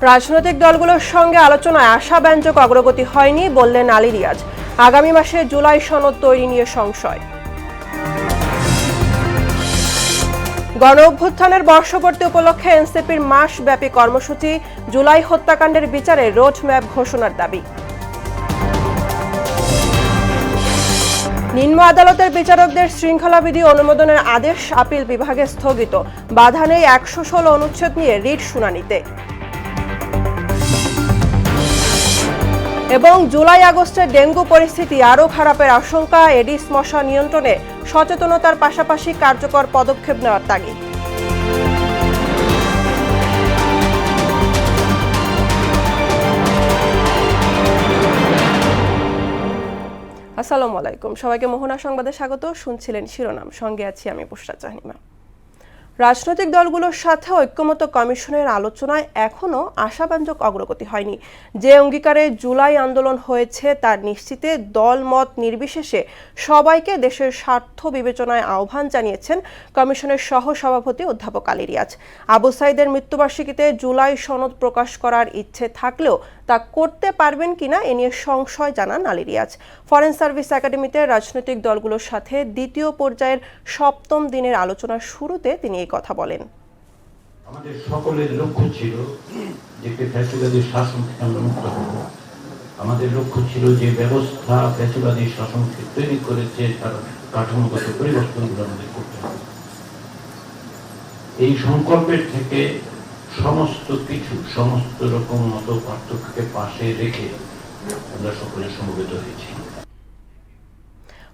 রাজনৈতিক দলগুলোর সঙ্গে আলোচনায় আশাব্যঞ্জক অগ্রগতি হয়নি বললেন আলী রিয়াজ। আগামী মাসে জুলাই সনদ তৈরি নিয়ে সংশয়। গণ অভ্যুত্থানের বর্ষপূর্তি উপলক্ষে এনসিপির মাসব্যাপী কর্মসূচি, জুলাই হত্যাকাণ্ডের বিচারে রোডম্যাপ ঘোষণার দাবি। নিম্ন আদালতের বিচারকদের শৃঙ্খলাবিধি অনুমোদনের আদেশ আপিল বিভাগে স্থগিত, বাধা নেই ১১৬ অনুচ্ছেদ নিয়ে রিট শুনানিতে। এবং জুলাই আগস্টে ডেঙ্গু পরিস্থিতি আরও খারাপের আশঙ্কা, এডিস মশা নিয়ন্ত্রণে সচেতনতার পাশাপাশি কার্যকর পদক্ষেপ নেওয়ার তাগিদ। আসসালামু আলাইকুম, সবাইকে মোহনা সংবাদে স্বাগত। শুনছিলেন শিরোনাম, সঙ্গে আছি আমি বুশরা জাহিমা। রাজনৈতিক দলগুলোর সাথে ঐক্যমত্য কমিশনের আলোচনায় এখনও আশাব্যঞ্জক অগ্রগতি হয়নি। যে অঙ্গীকারে জুলাই আন্দোলন হয়েছে তার নিশ্চিতে দলমত নির্বিশেষে সবাইকে দেশের স্বার্থ বিবেচনায় আহ্বান জানিয়েছেন কমিশনের সহসভাপতি অধ্যাপক আলী রিয়াজ। আবু সাইদের মৃত্যুবার্ষিকীতে জুলাই সনদ প্রকাশ করার ইচ্ছে থাকলেও তা করতে পারবেন কিনা এ নিয়ে সংশয় জানান আলী রিয়াজ। ফরেন সার্ভিস একাডেমিতে রাজনৈতিক দলগুলোর সাথে দ্বিতীয় পর্যায়ের ৭ম দিনের আলোচনার শুরুতে তিনি এই কথা বলেন। আমাদের সকলের লক্ষ্য ছিল যে ফ্যাসিবাদী শাসন থেকে আমরা মুক্ত হব। আমাদের লক্ষ্য ছিল যে ব্যবস্থা ফ্যাসিবাদী শাসনকে তৈরি করেছে তার কাঠামোগত পরিবর্তনগুলো আমাদের করতে হবে। এই সংকল্পের থেকে সমস্ত রকম মত পার্থক্যকে পাশে রেখে আমরা সকলে সমবেত হয়েছি।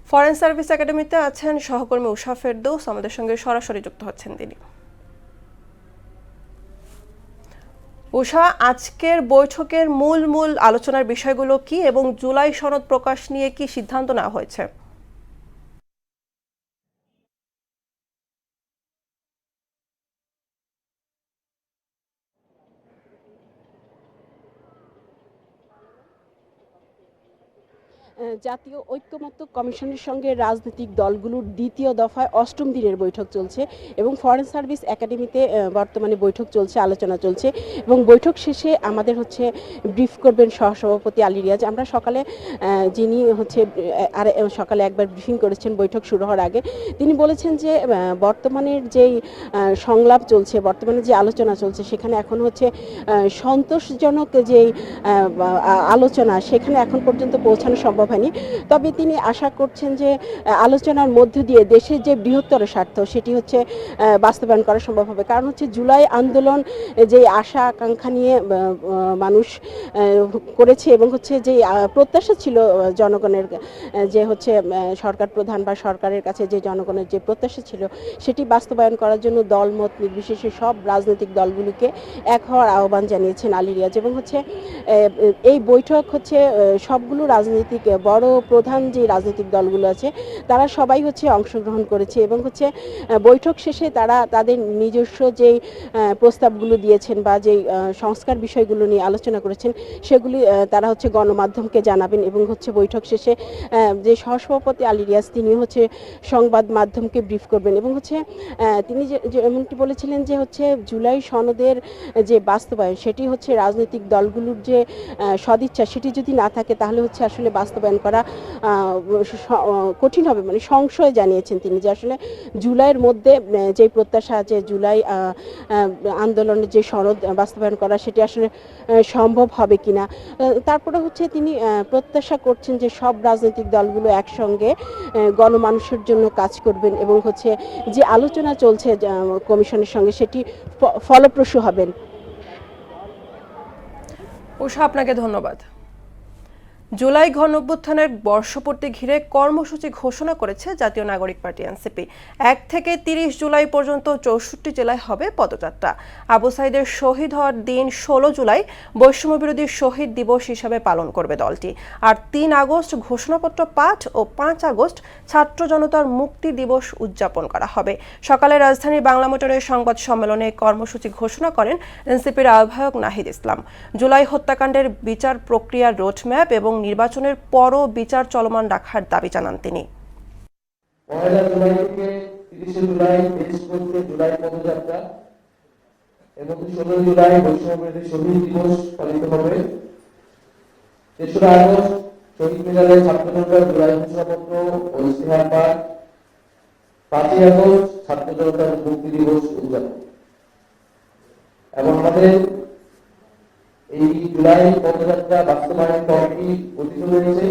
ফরেন সার্ভিস একাডেমিতে আছেন সহকর্মী উষা ফেরদৌস, আমাদের সঙ্গে সরাসরি যুক্ত হচ্ছেন তিনি। উষা, আজকের বৈঠকের মূল আলোচনার বিষয়গুলো কি এবং জুলাই সনদ প্রকাশ নিয়ে কি সিদ্ধান্ত নেওয়া হয়েছে? জাতীয় ঐক্যমত্য কমিশনের সঙ্গে রাজনৈতিক দলগুলোর দ্বিতীয় দফায় ৮ম দিনের বৈঠক চলছে এবং ফরেন সার্ভিস একাডেমিতে বর্তমানে বৈঠক চলছে, আলোচনা চলছে এবং বৈঠক শেষে আমাদের ব্রিফ করবেন সহসভাপতি আলী রিয়াজ। আমরা যিনি সকালে একবার ব্রিফিং করেছেন বৈঠক শুরু হওয়ার আগে। তিনি বলেছেন যে বর্তমানের যেই সংলাপ চলছে, বর্তমানে যে আলোচনা চলছে সেখানে এখন সন্তোষজনক যেই আলোচনা সেখানে এখন পর্যন্ত পৌঁছানো সম্ভব হয়নি। তবে তিনি আশা করছেন যে আলোচনার মধ্য দিয়ে দেশের যে বৃহত্তর স্বার্থ সেটি বাস্তবায়ন করা সম্ভব হবে। কারণ জুলাই আন্দোলন যে আশা আকাঙ্ক্ষা নিয়ে মানুষ করেছে এবং যে প্রত্যাশা ছিল জনগণের, যে সরকার প্রধান বা সরকারের কাছে যে জনগণের যে প্রত্যাশা ছিল সেটি বাস্তবায়ন করার জন্য দলমত নির্বিশেষে সব রাজনৈতিক দলগুলোকে এক হওয়ার আহ্বান জানিয়েছেন আলী রিয়াজ। এবং এই বৈঠক সবগুলো রাজনৈতিক বড় প্রধান যে রাজনৈতিক দলগুলো আছে তারা সবাই অংশগ্রহণ করেছে এবং বৈঠক শেষে তারা তাদের নিজস্ব যেই প্রস্তাবগুলো দিয়েছেন বা যেই সংস্কার বিষয়গুলো নিয়ে আলোচনা করেছেন সেগুলি তারা গণমাধ্যমকে জানাবেন এবং বৈঠক শেষে যে সহসভাপতি আলী রিয়াজ তিনি সংবাদ মাধ্যমকে ব্রিফ করবেন এবং তিনি যেমনটি বলেছিলেন যে জুলাই সনদের যে বাস্তবায়ন সেটি রাজনৈতিক দলগুলোর যে সদিচ্ছা সেটি যদি না থাকে তাহলে আসলে বাস্তবায়ন করা কঠিন হবে। সংশয় জানিয়েছেন তিনি যে জুলাইয়ের মধ্যে যে প্রত্যাশা যে জুলাই আন্দোলনের যে সনদ বাস্তবায়ন করা সেটি সম্ভব হবে কিনা। তারপরে তিনি প্রত্যাশা করছেন যে সব রাজনৈতিক দলগুলো একসঙ্গে গণমানুষের জন্য কাজ করবেন এবং যে আলোচনা চলছে কমিশনের সঙ্গে সেটি ফলপ্রসূ হবেন। উষা, আপনাকে ধন্যবাদ। জুলাই গণ অভ্যুত্থানের বর্ষপূর্তি ঘিরে কর্মসূচি ঘোষণা করেছে জাতীয় নাগরিক পার্টি এনসিপি। ১ থেকে ৩০ জুলাই পর্যন্ত ৬৪ জেলায় হবে পদযাত্রা। আবু সাইদের শহীদ হওয়ার দিন ১৬ জুলাই বৈষম্য বিরোধী শহীদ দিবস হিসাবে পালন করবে দলটি। আর ৩ আগস্ট ঘোষণাপত্র পাঠ ও ৫ আগস্ট ছাত্র জনতার মুক্তি দিবস উদযাপন করা হবে। সকালে রাজধানীর বাংলা মোটরের সংবাদ সম্মেলনে কর্মসূচি ঘোষণা করেন এনসিপির আহ্বায়ক নাহিদ ইসলাম। জুলাই হত্যাকাণ্ডের বিচার প্রক্রিয়ার রোডম্যাপ এবং নির্বাচনের পরও বিচার চলমান রাখার দাবি জানান তিনি। পয়লা জুলাই থেকে ৩০ জুলাই, ৩০ জুলাই পদযাত্রা এর মধ্যে 16 জুলাই বৈষম্যবিরোধী শহীদ দিবস পালিত হবে। 3রা আগস্ট শহীদ মিনারে ছাত্র জনতার জুলাই ঘোষণাপত্র ও ইশতেহার পাঠ। 5ই আগস্ট ছাত্র জনতার মুক্তি দিবস উদযাপন। এবং আমাদের এই জুলাই পদযাত্রা বাস্তবায়ন কমিটি গঠিত হয়েছে,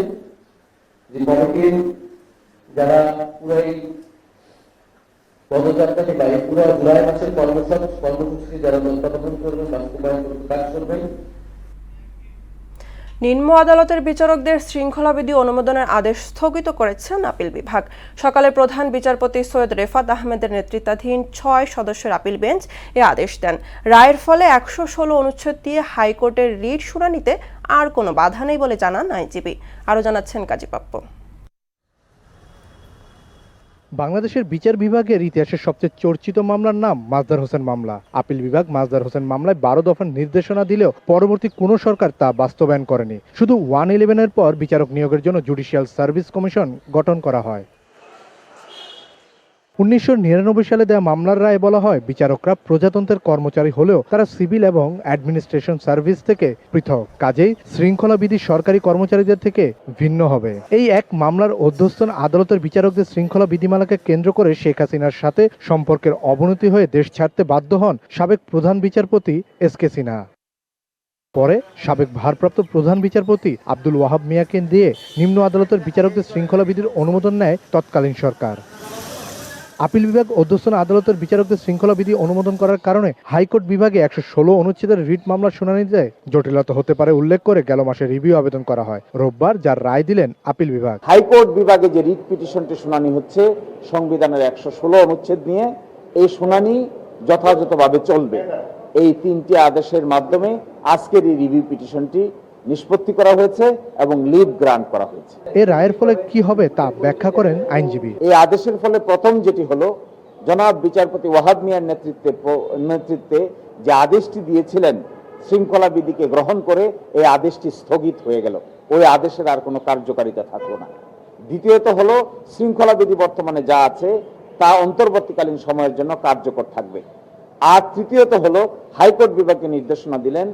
যে কমিটির যারা পুরো এই পদযাত্রাকে বা এই পুরো জুলাই মাসের কর্মসূচি যারা তত্ত্বাবধান করবেন, বাস্তবায়ন করতে কাজ করবেন। নিম্ন আদালতের বিচারকদের শৃঙ্খলাবিধি অনুমোদনের আদেশ স্থগিত করেছেন আপিল বিভাগ। সকালে প্রধান বিচারপতি সৈয়দ রেফাত আহমেদের নেতৃত্বাধীন 6 সদস্যের আপিল বেঞ্চ এ আদেশ দেন। রায়ের ফলে 116 অনুচ্ছেদ দিয়ে হাইকোর্টের রিট শুনানিতে আর কোনো বাধা নেই বলে জানান আইনজীবী। আরও জানাচ্ছেন কাজী পাপ্পু। বাংলাদেশের বিচার বিভাগের ইতিহাসের সবচেয়ে চর্চিত মামলার নাম মাজদার হোসেন মামলা। আপিল বিভাগ মাজদার হোসেন মামলায় 12 দফার নির্দেশনা দিলেও পরবর্তী কোনো সরকার তা বাস্তবায়ন করেনি। শুধু 111-এর পর বিচারক নিয়োগের জন্য জুডিশিয়াল সার্ভিস কমিশন গঠন করা হয়। 1999 সালে দেওয়া মামলার রায়ে বলা হয়, বিচারকরা প্রজাতন্ত্রের কর্মচারী হলেও তারা সিভিল এবং অ্যাডমিনিস্ট্রেশন সার্ভিস থেকে পৃথক, কাজেই শৃঙ্খলাবিধি সরকারি কর্মচারীদের থেকে ভিন্ন হবে। এই এক মামলার অধ্যস্থন আদালতের বিচারকদের শৃঙ্খলা বিধিমালাকে কেন্দ্র করে শেখ হাসিনার সাথে সম্পর্কের অবনতি হয়ে দেশ ছাড়তে বাধ্য হন সাবেক প্রধান বিচারপতি এস.কে. সিনহা। পরে সাবেক ভারপ্রাপ্ত প্রধান বিচারপতি আব্দুল ওয়াহাব মিয়াকে দিয়ে নিম্ন আদালতের বিচারকদের শৃঙ্খলা বিধির অনুমোদন নেয় তৎকালীন সরকার। আপিল বিভাগ অধ্যস্থন আদালতের বিচারকদের শৃঙ্খলা বিধি অনুমোদন করার কারণে হাইকোর্ট বিভাগে 116 অনুচ্ছেদের রিট মামলার শুনানিতে জটিলতা হতে পারে উল্লেখ করে গেল মাসে রিভিউ আবেদন করা হয় রোববার, যার রায় দিলেন আপিল বিভাগ। হাইকোর্ট বিভাগে যে রিট পিটিশনটি শুনানি হচ্ছে সংবিধানের 116 অনুচ্ছেদ নিয়ে, এই শুনানি যথাযথভাবে চলবে। এই 3টি আদেশের মাধ্যমে আজকের এই রিভিউ পিটিশনটি নিষ্পত্তি করা হয়েছে এবং লিভ গ্রান্ট করা হয়েছে। এই রায়ের ফলে কি হবে তা ব্যাখ্যা করেন আইনজীবী। এই আদেশের ফলে প্রথম যেটি হলো, জনাব বিচারপতি ওয়াহাব মিয়ার নেতৃত্বে যে আদেশটি দিয়েছিলেন শৃঙ্খলা বিধিকে গ্রহণ করে, এই আদেশটি স্থগিত হয়ে গেল। ওই আদেশের আর কোনো কার্যকারিতা থাকলো না। দ্বিতীয়ত হলো, শৃঙ্খলা বিধি বর্তমানে যা আছে তা অন্তর্বর্তীকালীন সময়ের জন্য কার্যকর থাকবে। আর তৃতীয়ত হলো, হাইকোর্ট বিভাগকে নির্দেশনা দিলেন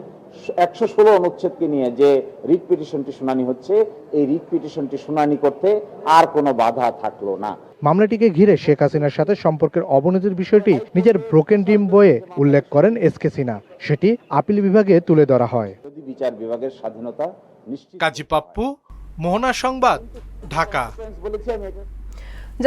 116 অনুচ্ছেদকে নিয়ে যে রিট পিটিশনটি শুনানি হচ্ছে, এই রিট পিটিশনটি শুনানি করতে আর কোনো বাধা থাকলো না। মামলাটিকে ঘিরে শেখ হাসিনার সাথে সম্পর্কের অবনতির বিষয়টি নিজের ব্রোকেন ড্রিম বইয়ে উল্লেখ করেন এস.কে. সিনহা। সেটি আপিল বিভাগে তুলে ধরা হয়। যদি বিচার বিভাগের স্বাধীনতা নিশ্চিত। কাজী পাপ্পু, মোহনা সংবাদ, ঢাকা। বলেছি আমি এটা।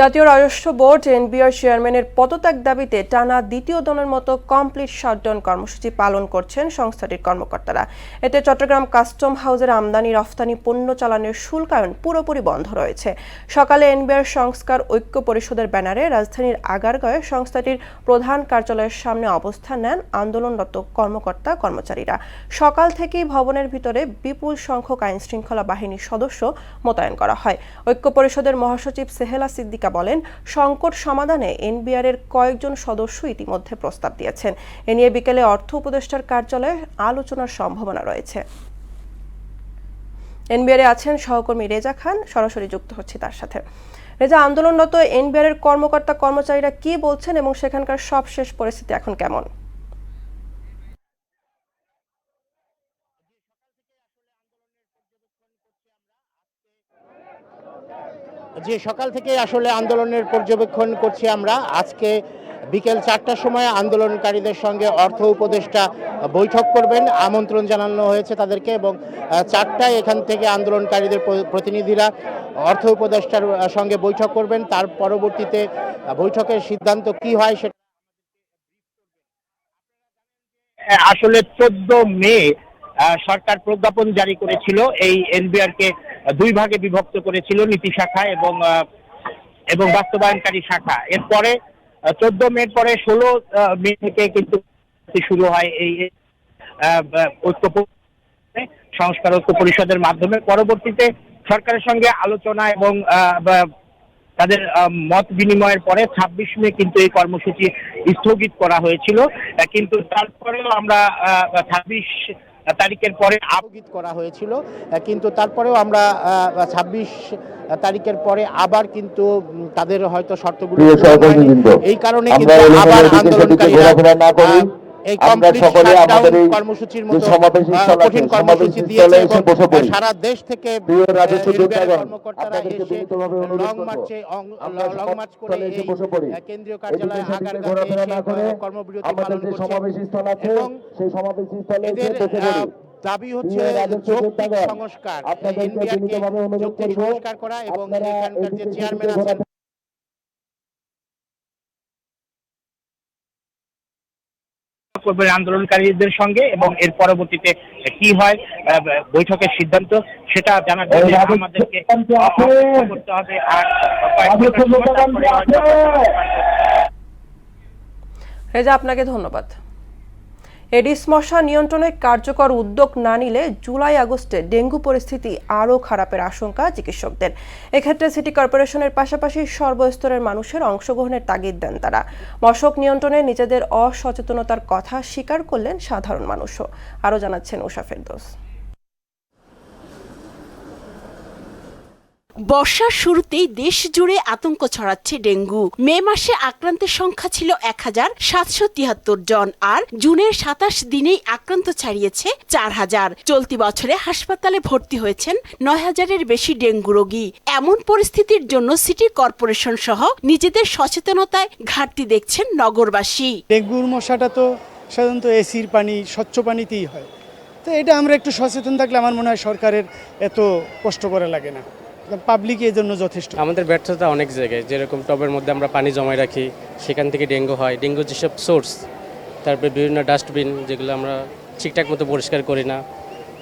জাতীয় রাজস্ব বোর্ড এনবিআর চেয়ারম্যানের পদত্যাগ দাবিতে টানা দ্বিতীয় দিনের মতো কমপ্লিট শাটডাউন কর্মসূচি পালন করছেন সংস্থাটির কর্মকর্তারা। এতে চট্টগ্রাম কাস্টম হাউসের আমদানি রফতানি পণ্য চালানের শুল্কায়ন পুরোপুরি বন্ধ রয়েছে। সকালে এনবিআর সংস্কার ঐক্য পরিষদের ব্যানারে রাজধানীর আগারগাঁওয়ে সংস্থাটির প্রধান কার্যালয়ের সামনে অবস্থান নেন আন্দোলনরত কর্মকর্তা কর্মচারীরা। সকাল থেকেই ভবনের ভিতরে বিপুল সংখ্যক আইন শৃঙ্খলা বাহিনীর সদস্য মোতায়েন করা হয়। ঐক্য পরিষদের মহাসচিব সেহেলা সিদ্দিকা বলেন, সংকট সমাধানে এনবিআর এর কয়েকজন সদস্য ইতিমধ্যে প্রস্তাব দিয়েছেন। এ নিয়ে বিকেলে অর্থ উপদেষ্টার কার্যালয়ে আলোচনার সম্ভাবনা রয়েছে। এনবিআর এ আছেন সহকর্মী রেজা খান, সরাসরি যুক্ত হচ্ছে তার সাথে। রেজা, আন্দোলনরত এনবিআর এর কর্মকর্তা কর্মচারীরা কি বলছেন এবং সেখানকার সবশেষ পরিস্থিতি এখন কেমন? যে সকাল থেকে আসলে আন্দোলনের পর্যবেক্ষণ করছি আমরা। আজকে বিকেল 4টার সময় আন্দোলনকারীদের সঙ্গে অর্থ উপদেষ্টা বৈঠক করবেন, আমন্ত্রণ জানানো হয়েছে তাদেরকে, এবং 4টায় এখান থেকে আন্দোলনকারীদের প্রতিনিধিরা অর্থ উপদেষ্টার সঙ্গে বৈঠক করবেন। তার পরবর্তীতে বৈঠকের সিদ্ধান্ত কি হয় সেটা আসলে 14 মে সরকার প্রজ্ঞাপন জারি করেছিল। এই এনবিআর কে 2 ভাগে বিভক্ত করেছিল, নীতি শাখা এবং বাস্তবায়নকারী শাখা। এরপরে 14 মে পরে 16 মে থেকে কিন্তু শুরু হয় এই সংস্কার ঐক্য পরিষদের মাধ্যমে। পরবর্তীতে সরকারের সঙ্গে আলোচনা এবং তাদের মত বিনিময়ের পরে 26 মে কিন্তু এই কর্মসূচি স্থগিত করা হয়েছিল। কিন্তু তারপরেও আমরা 26 তারিখের পরে স্থগিত করা হয়েছিল, কিন্তু তারপরেও আমরা 26 তারিখের পরে আবার কিন্তু তাদের হয়তো শর্তগুলো এই কারণে কিন্তু আবার আন্দোলনকারীরা এই আমরা কমপ্লিট সকলে শাটডাউন আমাদের এই কর্মসূচির যে মতো সমাবেশ স্থল আছে, কঠিন সমাবেশ কর্মসূচি স্থলে দিয়েছে এসে এবং বসে পড়ি। সারা দেশ থেকে প্রিয় রাজস্ব রেলওয়ের যোদ্ধাগণ, কর্মকর্তারা আপনাদেরকে এসে বিনীতভাবে অনুরোধ লং করব, মার্চে আমরা লং মার্চ করে সমাবেশ স্থলে এসে এই বসে পড়ি। কেন্দ্রীয় এদিকে কার্যালয় সেদিকে আগারগাঁতে ঘোরাফেরা এসে না করে কর্মবিরতি আমাদের পালন যে করছে সমাবেশ স্থল আছে এবং সেই সমাবেশ স্থলে এসে এদের বসে পড়ি। দাবি হচ্ছে প্রিয় রাজস্ব যৌক্তিক যোদ্ধাগণ, সংস্কার, আপনাদেরকে এনবিআর কে বিনীতভাবে অনুরোধ যৌক্তিক করব, সংস্কার করা এবং আপনারা এখানকার যে এদিকে চেয়ারম্যান সেদিকে আছেন করবেন আন্দোলনকারীদের সঙ্গে এবং এর পরবর্তীতে কি হয় বৈঠকের সিদ্ধান্ত সেটা জানার জন্য আমাদেরকে অপেক্ষা করতে হবে। আর কয়েকটা সময় তারপরে হয়তো রেজা, আপনাকে ধন্যবাদ। এডিস মশা নিয়ন্ত্রণে কার্যকর উদ্যোগ না নিলে জুলাই আগস্টে ডেঙ্গু পরিস্থিতি আরও খারাপের আশঙ্কা চিকিৎসকদের। এক্ষেত্রে সিটি কর্পোরেশনের পাশাপাশি সর্বস্তরের মানুষের অংশগ্রহণের তাগিদ দেন তারা। মশক নিয়ন্ত্রণে নিজেদের অসচেতনতার কথা স্বীকার করলেন সাধারণ মানুষও। আরও জানাচ্ছেন উষা ফেরদৌস। বর্ষার শুরুতেই দেশ জুড়ে আতঙ্ক ছড়াচ্ছে ডেঙ্গু। মে মাসে আক্রান্তের সংখ্যা ছিল ১,৭৭৩ জন, আর জুনের ২৭ দিনেই আক্রান্ত ছাড়িয়েছে ৪,০০০। চলতি বছরে হাসপাতালে ভর্তি হয়েছেন ৯,০০০-এর বেশি ডেঙ্গু রোগী। এমন পরিস্থিতির জন্য সিটি কর্পোরেশন সহ নিজেদের সচেতনতায় ঘাটতি দেখছেন নগরবাসী। ডেঙ্গুর মশাটা তো সাধারণত এসির পানি, স্বচ্ছ পানিতেই হয়, তো এটা আমরা একটু সচেতন থাকলে আমার মনে হয় সরকারের এত কষ্ট করা লাগে না, পাবলিক এর জন্য যথেষ্ট। আমাদের ব্যর্থতা অনেক জায়গায়, যেরকম টবের মধ্যে আমরা পানি জমায় রাখি, সেখান থেকে ডেঙ্গু হয়। ডেঙ্গু যেসব সোর্স, তারপরে বিভিন্ন ডাস্টবিন যেগুলো আমরা ঠিকঠাক মতো পরিষ্কার করি না,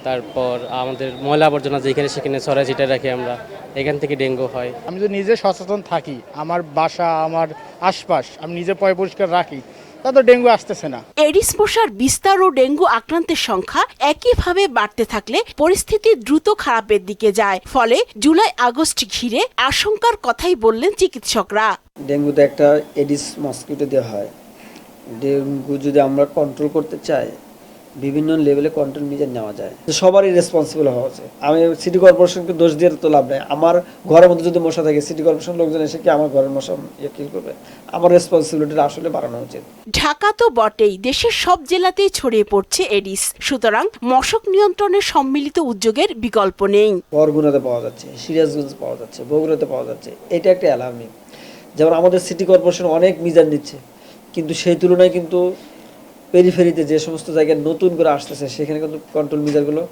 তারপর আমাদের ময়লা আবর্জনা যেখানে সেখানে ছড়াই ছিটায় রাখি আমরা, এখান থেকে ডেঙ্গু হয়। আমি যদি নিজে সচেতন থাকি, আমার বাসা, আমার আশপাশ আমি নিজে পয় পরিষ্কার রাখি, তা তো ডেঙ্গু আসতেছে না। এডিস মশার বিস্তার ও ডেঙ্গু আক্রান্তের সংখ্যা একইভাবে বাড়তে থাকলে পরিস্থিতি দ্রুত খারাপের দিকে যায়। ফলে জুলাই আগস্ট ঘিরে আশঙ্কার কথাই বললেন চিকিৎসকরা। ডেঙ্গুতে একটা এডিস মসকিটো দেওয়া হয়। ডেঙ্গু যদি আমরা কন্ট্রোল করতে চাই, বিভিন্ন লেভেলে কন্ট্রোল মেজার নেওয়া যায়। সবারই রেসপন্সিবল হওয়া উচিত। আমি সিটি কর্পোরেশনকে দোষ দিয়ে তো লাভ নেই। আমার ঘরের মধ্যে যদি মশা থাকে, সিটি কর্পোরেশন লোকজন এসে কি আমার ঘরের মশা কিল করবে? আমার রেসপন্সিবিলিটিটা আসলে বাড়ানো উচিত। ঢাকা তো বটেই, দেশের সব জেলাতেই ছড়িয়ে পড়ছে এডিস। সুতরাং মশক নিয়ন্ত্রণের সম্মিলিত উদ্যোগের বিকল্প নেই। বরগুনাতে পাওয়া যাচ্ছে, সিরাজগঞ্জ পাওয়া যাচ্ছে, বগুড়াতে পাওয়া যাচ্ছে। এটা একটা অ্যালার্মিং। যেমন আমাদের সিটি কর্পোরেশন অনেক মিজার নিচ্ছে, কিন্তু সেই তুলনায় কিন্তু পেরিফেরিতে যে সমস্ত জায়গায় নতুন করে আসতেছে, সেখানে কিন্তু কন্ট্রোল মেজারগুলো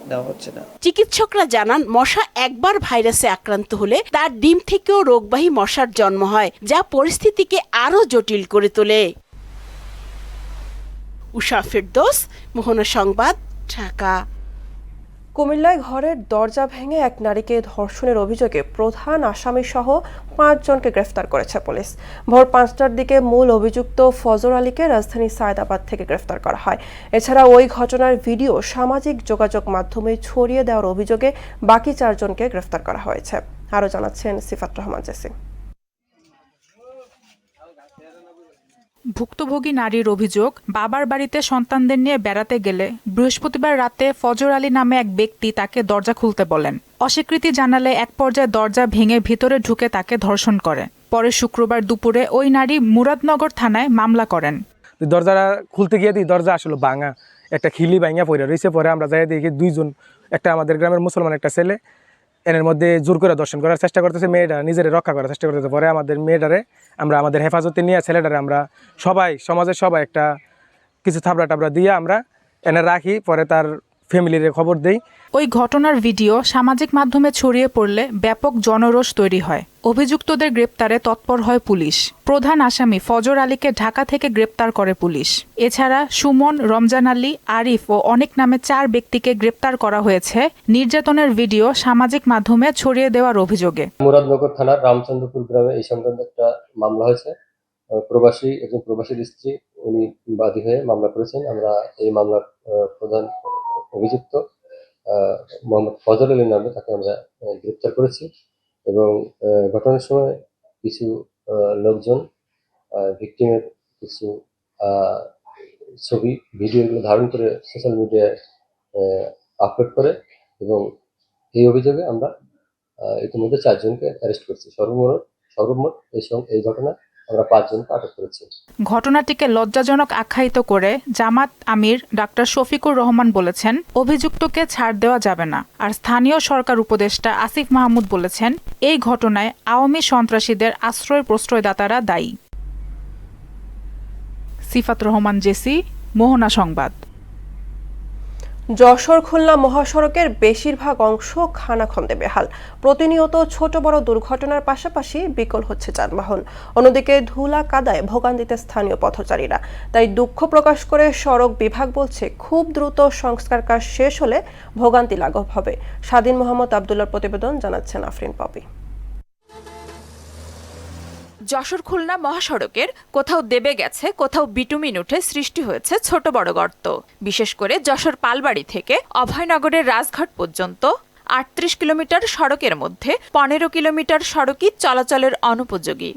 নেওয়া হচ্ছে না। চিকিৎসকরা জানান, মশা একবার ভাইরাসে আক্রান্ত হলে তার ডিম থেকেও রোগবাহী মশার জন্ম হয়, যা পরিস্থিতিকে আরও জটিল করে তোলে। উষা ফেরদৌস, মোহনা সংবাদ, ঢাকা। কুমিল্লায় ঘরের দরজা ভেঙে এক নারীকে ধর্ষণের অভিযোগে প্রধান আসামি সহ ৫ জনকে গ্রেফতার করেছে পুলিশ। ভোর ৫টার দিকে মূল অভিযুক্ত ফজর আলীকে রাজধানী সায়দাবাদ থেকে গ্রেফতার করা হয়। এছাড়া ওই ঘটনার ভিডিও সামাজিক যোগাযোগ মাধ্যমে ছড়িয়ে দেওয়ার অভিযোগে বাকি ৪ জনকে গ্রেফতার করা হয়েছে। আরও জানাচ্ছেন সিফাত রহমান জেসি। ভুক্তভোগী নারীর অভিযোগ, বাবার বাড়িতে সন্তানদের নিয়ে বেড়াতে গেলে বৃহস্পতিবার রাতে ফজর আলী নামে এক ব্যক্তি তাকে দরজা খুলতে বলেন। অস্বীকৃতি জানালে এক পর্যায়ে দরজা ভেঙে ভিতরে ঢুকে তাকে ধর্ষণ করে। পরে শুক্রবার দুপুরে ওই নারী মুরাদনগর থানায় মামলা করেন। দরজাটা খুলতে গিয়ে দরজা আসলে ভাঙা, একটা খিলি ভাঙা পড়ে রয়েছে। পরে আমরা যাই দেখি 2 জন, একটা আমাদের গ্রামের মুসলমান একটা ছেলে, এর মধ্যে জোর করে দর্শন করার চেষ্টা করতেছে, মেয়েটা নিজের রক্ষা করার চেষ্টা করতেছে। পরে আমাদের মেয়েটারে আমরা আমাদের হেফাজতে নিয়ে ছেলেটারে আমরা সবাই, সমাজের সবাই একটা কিছু থাবড়া টাবড়া দিয়ে আমরা এনে রাখি। পরে তার ফ্যামিলির খবর দেই। ওই ঘটনার ভিডিও সামাজিক মাধ্যমে ছড়িয়ে পড়লে ব্যাপক জনরোষ তৈরি হয়। অভিযুক্তদের গ্রেপ্তারে তৎপর হয় পুলিশ। প্রধান আসামি ফজর আলীকে ঢাকা থেকে গ্রেপ্তার করে পুলিশ। এছাড়া সুমন, রমজান আলী, আরিফ ও অনেক নামে 4 ব্যক্তিকে গ্রেপ্তার করা হয়েছে নির্যাতনের ভিডিও সামাজিক মাধ্যমে ছড়িয়ে দেওয়ার অভিযোগে। মুরাদনগর থানার রামচন্দ্রপুর গ্রামে এই সংক্রান্ত একটা মামলা হয়েছে। একজন প্রবাসীর স্ত্রী উনি বাদী হয়ে মামলা করেছেন। আমরা এই মামলার প্রধান অভিযুক্ত মোহাম্মদ ফজল আলী নামে তাকে আমরা গ্রেপ্তার করেছি এবং ঘটনার সময় কিছু লোকজন ভিকটিমের কিছু ছবি, ভিডিওগুলো ধারণ করে সোশ্যাল মিডিয়ায় আপলোড করে এবং এই অভিযোগে আমরা ইতিমধ্যে 4 জনকে অ্যারেস্ট করছি। সর্বমোট এই ঘটনায় আমরা 5 জনকে আটক করেছি। ঘটনাটিকে লজ্জাজনক আখ্যায়িত করে জামাত আমির ডাক্তার শফিকুর রহমান বলেছেন, অভিযুক্তকে ছাড় দেওয়া যাবে না। আর স্থানীয় সরকার উপদেষ্টা আসিফ মাহমুদ বলেছেন, এই ঘটনায় আওয়ামী সন্ত্রাসীদের আশ্রয় প্রশ্রয়দাতারা দায়ী। সিফাত রহমান জেসি, মোহনা সংবাদ। যশোর খুলনা মহাসড়কের বেশিরভাগ অংশ খানাখন্দে বেহাল। প্রতিনিয়ত ছোট বড় দুর্ঘটনার পাশাপাশি বিকল হচ্ছে যানবাহন। অন্যদিকে ধুলা কাদায় ভোগান্তিতে স্থানীয় পথচারীরা। তাই দুঃখ প্রকাশ করে সড়ক বিভাগ বলছে, খুব দ্রুত সংস্কার কাজ শেষ হলে ভোগান্তি লাঘব হবে। স্বাধীন মোহাম্মদ আবদুল্লাহর প্রতিবেদন, জানাচ্ছেন আফরিন পপি। যশোর খুলনা মহাসড়কের কোথাও দেবে গেছে, কোথাও বিটুমিন উঠে সৃষ্টি হয়েছে ছোট বড় গর্ত। বিশেষ করে যশোর পালবাড়ি থেকে অভয়নগরের রাজঘাট পর্যন্ত ৩৮ কিলোমিটার সড়কের মধ্যে ১৫ কিলোমিটার সড়কই চলাচলের অনুপযোগী।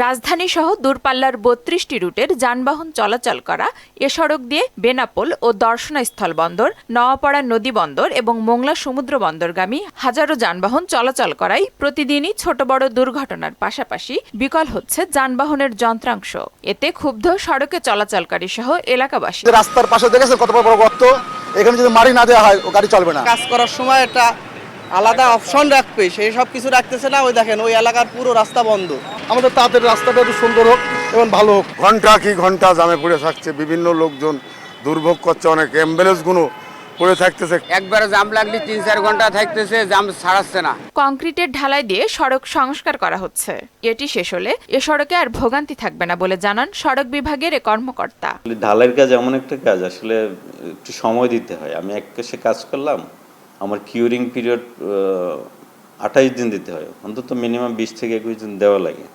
রাজধানী সহ দূরপাল্লার ৩২টি রুটের যানবাহন চলাচল করা এ সড়ক দিয়ে বেনাপোল ও দর্শনাস্থল বন্দর, নওয়াপাড়া নদী বন্দর এবং মোংলা সমুদ্র বন্দরগামী হাজারো যানবাহন চলাচল করায় প্রতিদিনই ছোট বড় দুর্ঘটনার পাশাপাশি বিকল হচ্ছে যানবাহনের যন্ত্রাংশ। এতে ক্ষুব্ধ সড়কে চলাচলকারী সহ এলাকাবাসী। রাস্তার পাশে দেখেছেন কত বড় গর্ত, এখানে যদি মাটি না দেওয়া হয় ও গাড়ি চলবে না। কাজ করার সময় একটা আলাদা অপশন রাখবে, সেই সব কিছু রাখতেছে না। ওই দেখেন ওই এলাকার পুরো রাস্তা বন্ধ। আমাদের তাদের রাস্তাটা একটু সুন্দর হোক এবং ভালো হোক। ঘন্টা কি ঘন্টা জামে পড়ে থাকছে, বিভিন্ন লোকজন দুর্ভোগ করছে, অনেক অ্যাম্বুলেন্স গুলো পড়ে থাকতেছে। একবারে জাম লাগলে ৩-৪ ঘন্টা থাকতেছে, জাম ছাড়াচ্ছে না। কংক্রিটের ঢালাই দিয়ে সড়ক সংস্কার করা হচ্ছে। এটি শেষ হলে এ সড়কে আর ভোগান্তি থাকবে না বলে জানান সড়ক বিভাগের এ কর্মকর্তা। ঢালাইয়ের কাজ এমন একটা কাজ, আসলে একটু সময় দিতে হয়। আমি এক কাছে কাজ করলাম, আমার কিউরিং পিরিয়ড 28 দিন দিতে হয়, অন্তত মিনিমাম 20 থেকে 21 দিন দেওয়া লাগে।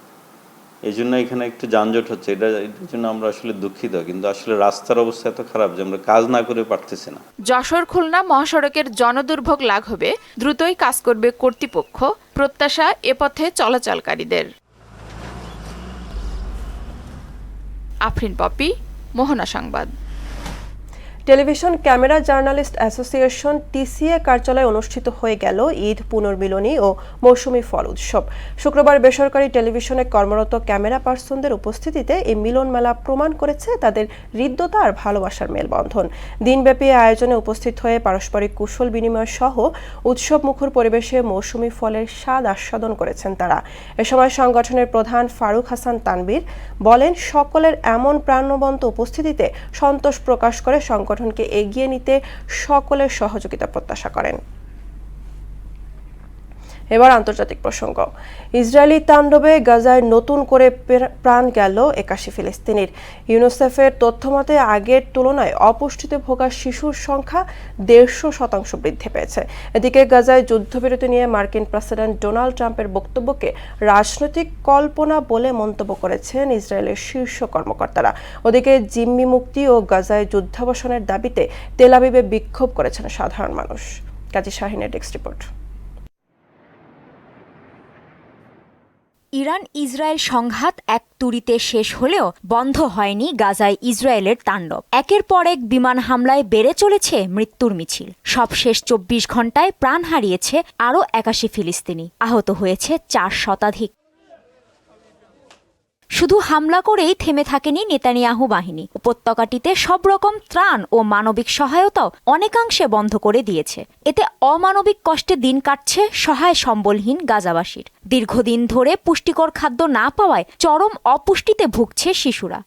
এই জন্য এখানে একটু যানজট হচ্ছে, এটার জন্য আমরা আসলে দুঃখিত। কিন্তু আসলে রাস্তার অবস্থা এত খারাপ যে আমরা কাজ না করে পারতেছি না। যশোর খুলনা মহাসড়কের জনদুর্ভোগ লাঘবে দ্রুতই কাজ করবে কর্তৃপক্ষ, প্রত্যাশা এ পথে চলাচলকারীদের। আফরিন পপি, মোহনা সংবাদ। Television camera journalist association TCA কার্যালয়ে অনুষ্ঠিত হয়ে গেল ঈদ পুনর্মিলনী ও মৌসুমি ফল উৎসব। শুক্রবার বেসরকারি টেলিভিশনে কর্মরত ক্যামেরা পার্সনদের উপস্থিতিতে এই মিলন মেলা প্রমাণ করেছে তাদের হৃদ্যতা আর ভালোবাসার মেলবন্ধন। দিনব্যাপী আয়োজনে উপস্থিত হয়ে পারস্পরিক কুশল বিনিময় সহ উৎসব মুখর পরিবেশে মৌসুমি ফলের স্বাদ আস্বাদন করেছেন তারা। এ সময় সংগঠনের প্রধান ফারুক হাসান তানবীর বলেন, সকলের এমন প্রাণবন্ত উপস্থিতিতে সন্তোষ প্রকাশ করে সংগঠনকে এগিয়ে নিতে সকলের সহযোগিতা প্রত্যাশা করেন। এবার আন্তর্জাতিক প্রসঙ্গ। ইসরায়েলি তাণ্ডবে গাজায় নতুন করে প্রাণ গেল ৮১ ফিলিস্তিনির। ইউনিসেফের তথ্যমতে আগের তুলনায় অপুষ্টিতে ভোগা শিশুর সংখ্যা ১৫০% বৃদ্ধি পেয়েছে। এদিকে গাজায় যুদ্ধবিরতি নিয়ে মার্কিন প্রেসিডেন্ট ডোনাল্ড ট্রাম্পের বক্তব্যকে রাজনৈতিক কল্পনা বলে মন্তব্য করেছেন ইসরায়েলের শীর্ষ কর্মকর্তারা। ওদিকে জিম্মি মুক্তি ও গাজায় যুদ্ধাবসানের দাবিতে তেল আবিবে বিক্ষোভ করেছেন সাধারণ মানুষ। কাজী শাহিনের ডেস্ক রিপোর্ট। ইরান ইসরায়েল সংঘাত এক তুড়িতে শেষ হলেও বন্ধ হয়নি গাজায় ইসরায়েলের তাণ্ডব। একের পর এক বিমান হামলায় বেড়ে চলেছে মৃত্যুর মিছিল। সবশেষ ২৪ ঘন্টায় প্রাণ হারিয়েছে আরও ৮১ ফিলিস্তিনি, আহত হয়েছে ৪ শতাধিক। শুধু হামলা করেই থেমে থাকেনি নেতানিয়াহু বাহিনী। উপত্যকাটিতে সব রকম ত্রাণ ও মানবিক সহায়তাও অনেকাংশে বন্ধ করে দিয়েছে। এতে অমানবিক কষ্টে দিন কাটছে সহায় সম্বলহীন গাজাবাসীর। দীর্ঘদিন ধরে পুষ্টিকর খাদ্য না পাওয়ায় চরম অপুষ্টিতে ভুগছে শিশুরা।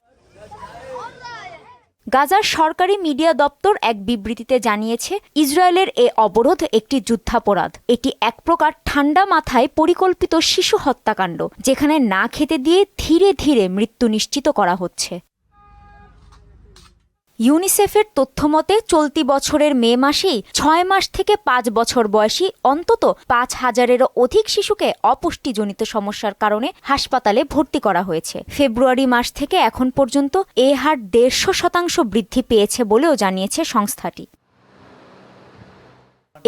গাজার সরকারি মিডিয়া দপ্তর এক বিবৃতিতে জানিয়েছে, ইসরায়েলের এ অবরোধ একটি যুদ্ধাপরাধ। এটি এক প্রকার ঠান্ডা মাথায় পরিকল্পিত শিশু হত্যাকাণ্ড, যেখানে না খেতে দিয়ে ধীরে ধীরে মৃত্যু নিশ্চিত করা হচ্ছে। ইউনিসেফের তথ্যমতে চলতি বছরের মে মাসেই ৬ মাস থেকে ৫ বছর বয়সী অন্তত ৫,০০০-এরও অধিক শিশুকে অপুষ্টিজনিত সমস্যার কারণে হাসপাতালে ভর্তি করা হয়েছে। ফেব্রুয়ারি মাস থেকে এখন পর্যন্ত এ হার ১৫০% বৃদ্ধি পেয়েছে বলেও জানিয়েছে সংস্থাটি।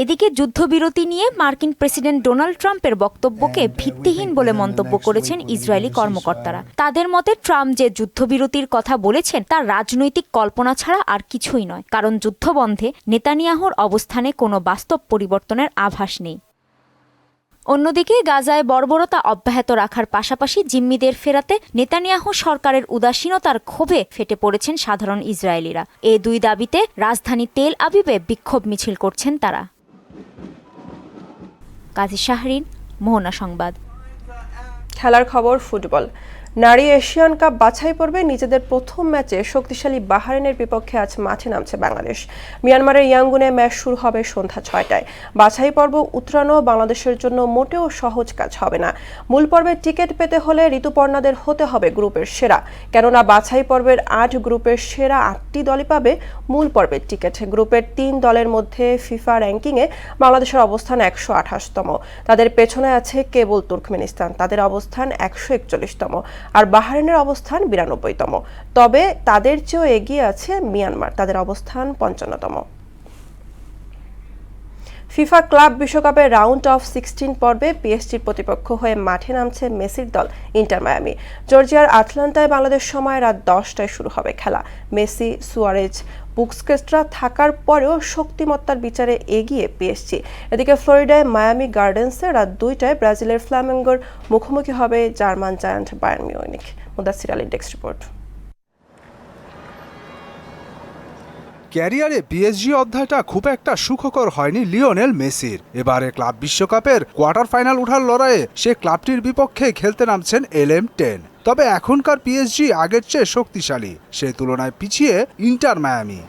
এদিকে যুদ্ধবিরতি নিয়ে মার্কিন প্রেসিডেন্ট ডোনাল্ড ট্রাম্পের বক্তব্যকে ভিত্তিহীন বলে মন্তব্য করেছেন ইসরায়েলি কর্মকর্তারা। তাদের মতে ট্রাম্প যে যুদ্ধবিরতির কথা বলেছেন তা রাজনৈতিক কল্পনা ছাড়া আর কিছুই নয়, কারণ যুদ্ধবন্ধে নেতানিয়াহুর অবস্থানে কোনো বাস্তব পরিবর্তনের আভাস নেই। অন্যদিকে গাজায় বর্বরতা অব্যাহত রাখার পাশাপাশি জিম্মিদের ফেরাতে নেতানিয়াহু সরকারের উদাসীনতার ক্ষোভে ফেটে পড়েছেন সাধারণ ইসরায়েলিরা। এই দুই দাবিতে রাজধানী তেল আবিবে বিক্ষোভ মিছিল করছেন তারা। কাজী শাহরিন, মোহনা সংবাদ। খেলার খবর ফুটবল। নারী এশিয়ান কাপ বাছাই পর্বে নিজেদের প্রথম ম্যাচে শক্তিশালী বাহরাইনের বিপক্ষে আজ মাঠে নামছে বাংলাদেশ। মিয়ানমারের ইয়াঙ্গুনে ম্যাচ শুরু হবে সন্ধ্যা 6টায়। বাছাই পর্ব উতরানো বাংলাদেশের জন্য মোটেও সহজ কাজ হবে না। মূল পর্বে টিকিট পেতে হলে ঋতুপর্ণাদের হতে হবে গ্রুপের সেরা, কেননা বাছাই পর্বের 8 গ্রুপের সেরা 8টি দলই পাবে মূল পর্বের টিকিট। গ্রুপের 3 দলের মধ্যে ফিফা র্যাঙ্কিংয়ে বাংলাদেশের অবস্থান 128তম। তাদের পেছনে আছে কেবল তুর্কমেনিস্তান, তাদের অবস্থান 141তম, আর বাহরাইনের অবস্থান 92তম। তবে তাদের চেয়েও এগিয়ে আছে মিয়ানমার, তাদের অবস্থান 55তম। ফিফা ক্লাব বিশ্বকাপের রাউন্ড অফ 16 পর্বে পিএসজির প্রতিপক্ষ হয়ে মাঠে নামছে মেসির দল ইন্টার মায়ামি। জর্জিয়ার আটলান্টায় বাংলাদেশ সময় রাত 10টায় শুরু হবে খেলা। মেসি, সুয়ারেজ, বুস্কেটসরা থাকার পরেও শক্তিমত্তার বিচারে এগিয়ে পিএসজি। এদিকে ফ্লোরিডায় মায়ামি গার্ডেন্সে রাত 2টায় ব্রাজিলের ফ্লামেঙ্গোর মুখোমুখি হবে জার্মান জায়ান্ট বায়ার্ন মিউনিখ। মুদাসসির আলীর ডেস্ক রিপোর্ট। ক্যারিয়ারে পিএসজি অধ্যায়টা খুব একটা সুখকর হয়নি লিওনেল মেসির। এবারে ক্লাব বিশ্বকাপের কোয়ার্টার ফাইনাল ওঠার লড়াইয়ে সে ক্লাবটির বিপক্ষে খেলতে নামছেন LM10। তবে এখনকার পিএসজি আগের চেয়ে শক্তিশালী, সে তুলনায় পিছিয়ে ইন্টার মায়ামি।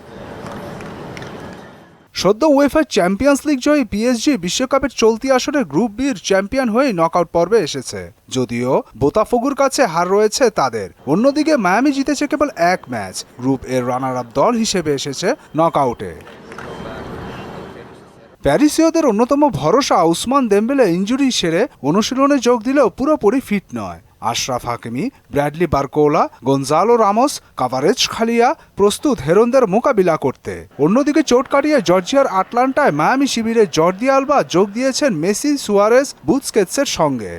সদ্য উয়েফা চ্যাম্পিয়ন্স লিগ জয়ী পিএসজি বিশ্বকাপের চলতি আসরে গ্রুপ বির চ্যাম্পিয়ন হয়ে নকআউট পর্বে এসেছে, যদিও বোতাফোগোর কাছে হার রয়েছে তাদের। অন্যদিকে মায়ামি জিতেছে কেবল 1 ম্যাচ, গ্রুপ এর রানার আপ দল হিসেবে এসেছে নকআউটে। প্যারিসীয়দের অন্যতম ভরসা উসমান দেম্বেলে ইনজুরি সেরে অনুশীলনে যোগ দিলেও পুরোপুরি ফিট নয়। Achraf Hakimi, Bradley Barcola, Gonzalo Ramos, Kvaratskhelia প্রস্তুত হেরনদের মোকাবিলা করতে। অন্যদিকে চোট কাটিয়ে জর্জিয়ার আটলান্টায় মায়ামি শিবিরে জর্দি আলবা যোগ দিয়েছেন মেসি, সুয়ারেজ, বুস্কেটসের সঙ্গে।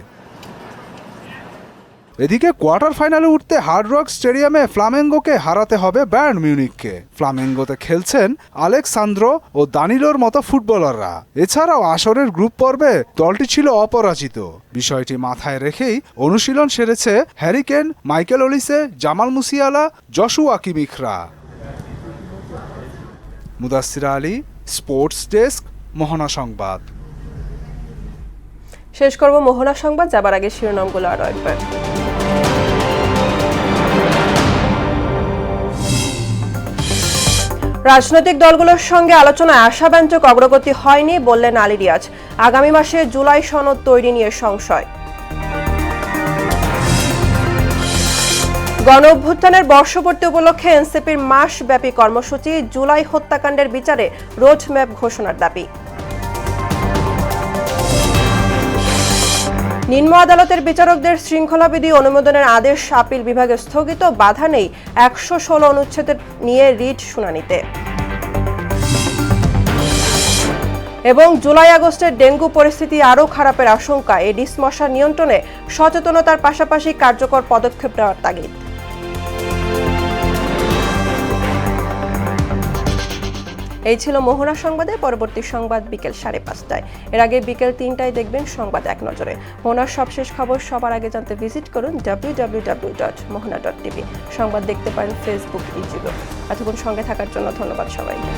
এদিকে কোয়ার্টার ফাইনালে উঠতে হার্ড রক স্টেডিয়ামে ফ্লামেঙ্গোকে হারাতে হবে বায়ার্ন মিউনিখকে। ফ্লামেঙ্গোতে খেলছেন আলেক্সান্দ্রো ও দানিলোর মতো ফুটবলাররা। এছাড়াও আসরের গ্রুপ পর্বে দলটি ছিল অপরাজিত। বিষয়টি মাথায় রেখেই অনুশীলন সেরেছে Harry Kane, Michael Olise, Jamal Musiala, Joshua কিমিখরা। Mudassir Ali, sports desk, Mohona Sangbad. শেষ করব মোহনা সংবাদ, যাবার আগে শিরোনামগুলো আরো একবার। রাজনৈতিক দলগুলোর সঙ্গে আলোচনায় আশাব্যঞ্জক অগ্রগতি হয়নি বললেন আলী রিয়াজ। আগামী মাসে জুলাই সনদ তৈরি নিয়ে সংশয়। গণ অভ্যুত্থানের বর্ষপূর্তি উপলক্ষে এনসিপির মাসব্যাপী কর্মসূচি, জুলাই হত্যাকাণ্ডের বিচারে রোডম্যাপ ঘোষণার দাবি। নিম্ন আদালতের বিচারকদের শৃঙ্খলাবিধি অনুমোদনের আদেশ আপিল বিভাগে স্থগিত, বাধা নেই 116 অনুচ্ছেদের নিয়ে রিট শুনানিতে। এবং জুলাই আগস্টের ডেঙ্গু পরিস্থিতি আরও খারাপের আশঙ্কা, এডিস মশা নিয়ন্ত্রণে সচেতনতার পাশাপাশি কার্যকর পদক্ষেপ নেওয়ার তাগিদ। এই ছিল মোহনা সংবাদে। পরবর্তী সংবাদ বিকেল 5:30টায়। এর আগে বিকেল 3টায় দেখবেন সংবাদ এক নজরে। মোহনার সবশেষ খবর সবার আগে জানতে ভিজিট করুন www.mohana.tv। সংবাদ দেখতে পারেন ফেসবুক, ইউটিউবে। এতক্ষণ সঙ্গে থাকার জন্য ধন্যবাদ সবাইকে।